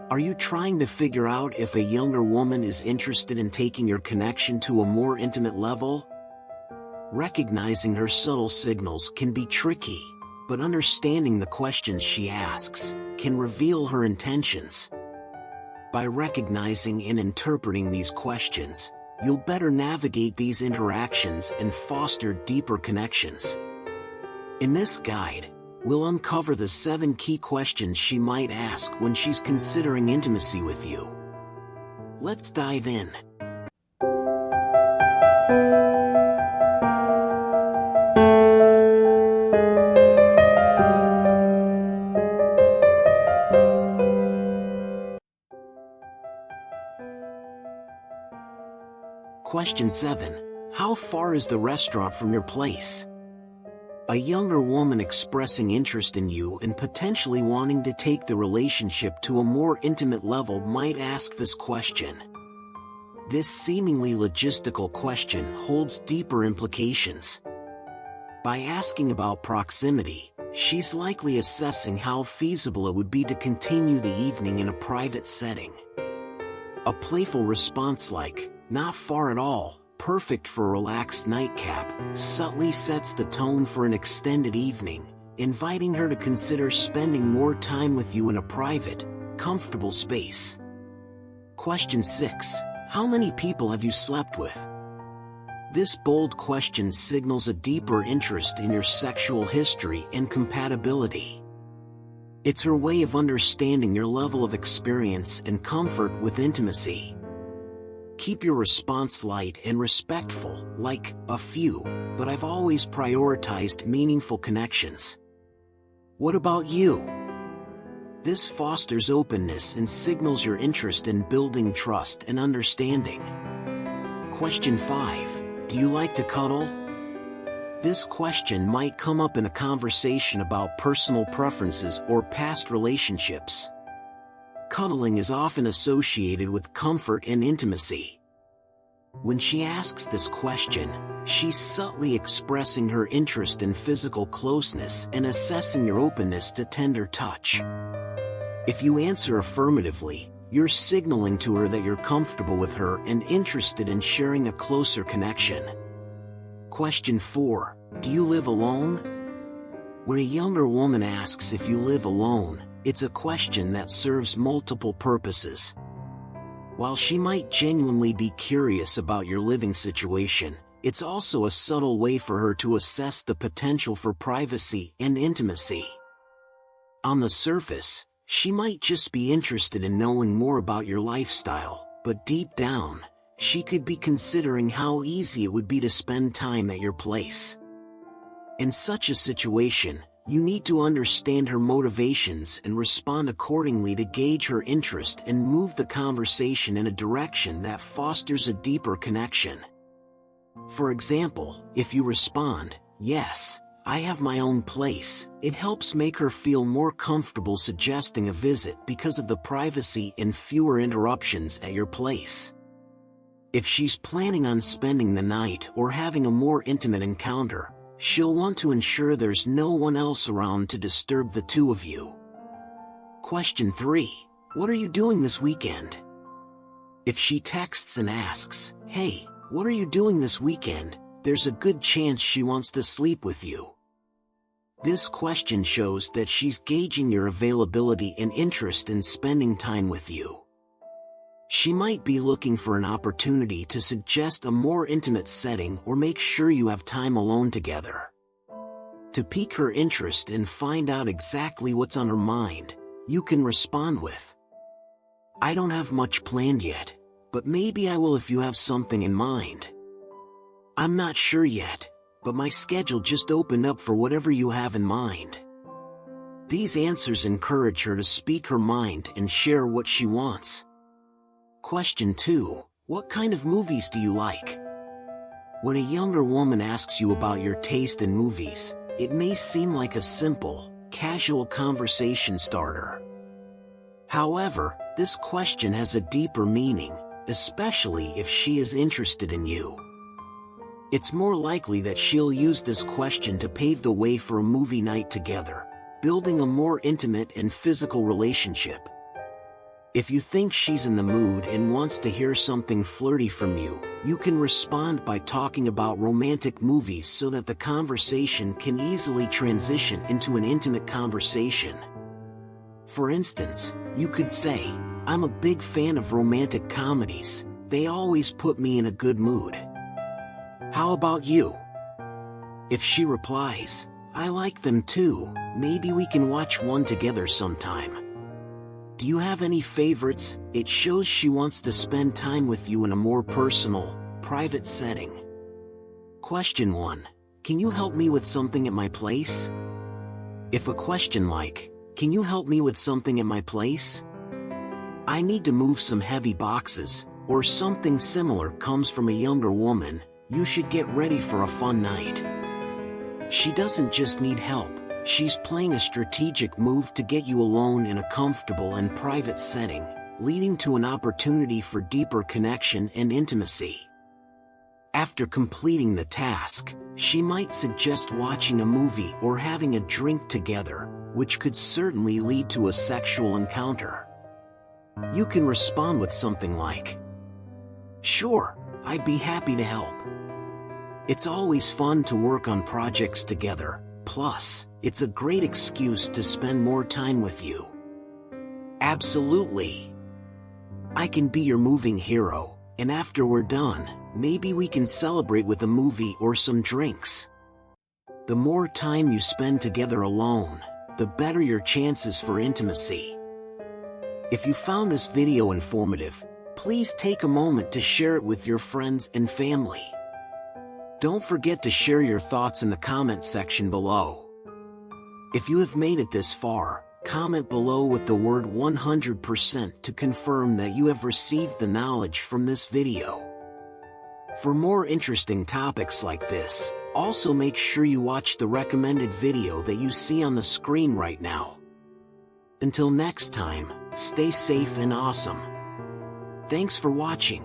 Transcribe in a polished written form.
Are you trying to figure out if a younger woman is interested in taking your connection to a more intimate level? Recognizing her subtle signals can be tricky, but understanding the questions she asks can reveal her intentions. By recognizing and interpreting these questions, you'll better navigate these interactions and foster deeper connections. In this guide, we'll uncover the 7 key questions she might ask when she's considering intimacy with you. Let's dive in. Question 7. How far is the restaurant from your place? A younger woman expressing interest in you and potentially wanting to take the relationship to a more intimate level might ask this question. This seemingly logistical question holds deeper implications. By asking about proximity, she's likely assessing how feasible it would be to continue the evening in a private setting. A playful response like, "Not far at all, perfect for a relaxed nightcap," subtly sets the tone for an extended evening, inviting her to consider spending more time with you in a private, comfortable space. Question 6. How many people have you slept with? This bold question signals a deeper interest in your sexual history and compatibility. It's her way of understanding your level of experience and comfort with intimacy. Keep your response light and respectful, like, "A few, but I've always prioritized meaningful connections." What about you? This fosters openness and signals your interest in building trust and understanding. Question 5. Do you like to cuddle? This question might come up in a conversation about personal preferences or past relationships. Cuddling is often associated with comfort and intimacy. When she asks this question, she's subtly expressing her interest in physical closeness and assessing your openness to tender touch. If you answer affirmatively, you're signaling to her that you're comfortable with her and interested in sharing a closer connection. Question 4. Do you live alone? When a younger woman asks if you live alone, it's a question that serves multiple purposes. While she might genuinely be curious about your living situation, it's also a subtle way for her to assess the potential for privacy and intimacy. On the surface, she might just be interested in knowing more about your lifestyle, but deep down, she could be considering how easy it would be to spend time at your place. In such a situation, you need to understand her motivations and respond accordingly to gauge her interest and move the conversation in a direction that fosters a deeper connection. For example, if you respond, "Yes, I have my own place," it helps make her feel more comfortable suggesting a visit because of the privacy and fewer interruptions at your place. If she's planning on spending the night or having a more intimate encounter, she'll want to ensure there's no one else around to disturb the two of you. Question 3. What are you doing this weekend? If she texts and asks, "Hey, what are you doing this weekend?" there's a good chance she wants to sleep with you. This question shows that she's gauging your availability and interest in spending time with you. She might be looking for an opportunity to suggest a more intimate setting or make sure you have time alone together. To pique her interest and find out exactly what's on her mind, you can respond with, "I don't have much planned yet, but maybe I will if you have something in mind. I'm not sure yet, but my schedule just opened up for whatever you have in mind." These answers encourage her to speak her mind and share what she wants. Question 2. What kind of movies do you like? When a younger woman asks you about your taste in movies, it may seem like a simple, casual conversation starter. However, this question has a deeper meaning, especially if she is interested in you. It's more likely that she'll use this question to pave the way for a movie night together, building a more intimate and physical relationship. If you think she's in the mood and wants to hear something flirty from you, you can respond by talking about romantic movies so that the conversation can easily transition into an intimate conversation. For instance, you could say, "I'm a big fan of romantic comedies. They always put me in a good mood. How about you?" If she replies, "I like them too, maybe we can watch one together sometime." Do you have any favorites? It shows she wants to spend time with you in a more personal, private setting. Question 1. Can you help me with something at my place? If a question like, "Can you help me with something at my place? I need to move some heavy boxes," or something similar comes from a younger woman, you should get ready for a fun night. She doesn't just need help. She's playing a strategic move to get you alone in a comfortable and private setting, leading to an opportunity for deeper connection and intimacy. After completing the task, she might suggest watching a movie or having a drink together, which could certainly lead to a sexual encounter. You can respond with something like, "Sure, I'd be happy to help. It's always fun to work on projects together. Plus, it's a great excuse to spend more time with you." Absolutely. I can be your moving hero, and after we're done, maybe we can celebrate with a movie or some drinks. The more time you spend together alone, the better your chances for intimacy. If you found this video informative, please take a moment to share it with your friends and family. Don't forget to share your thoughts in the comment section below. If you have made it this far, comment below with the word 100% to confirm that you have received the knowledge from this video. For more interesting topics like this, also make sure you watch the recommended video that you see on the screen right now. Until next time, stay safe and awesome. Thanks for watching.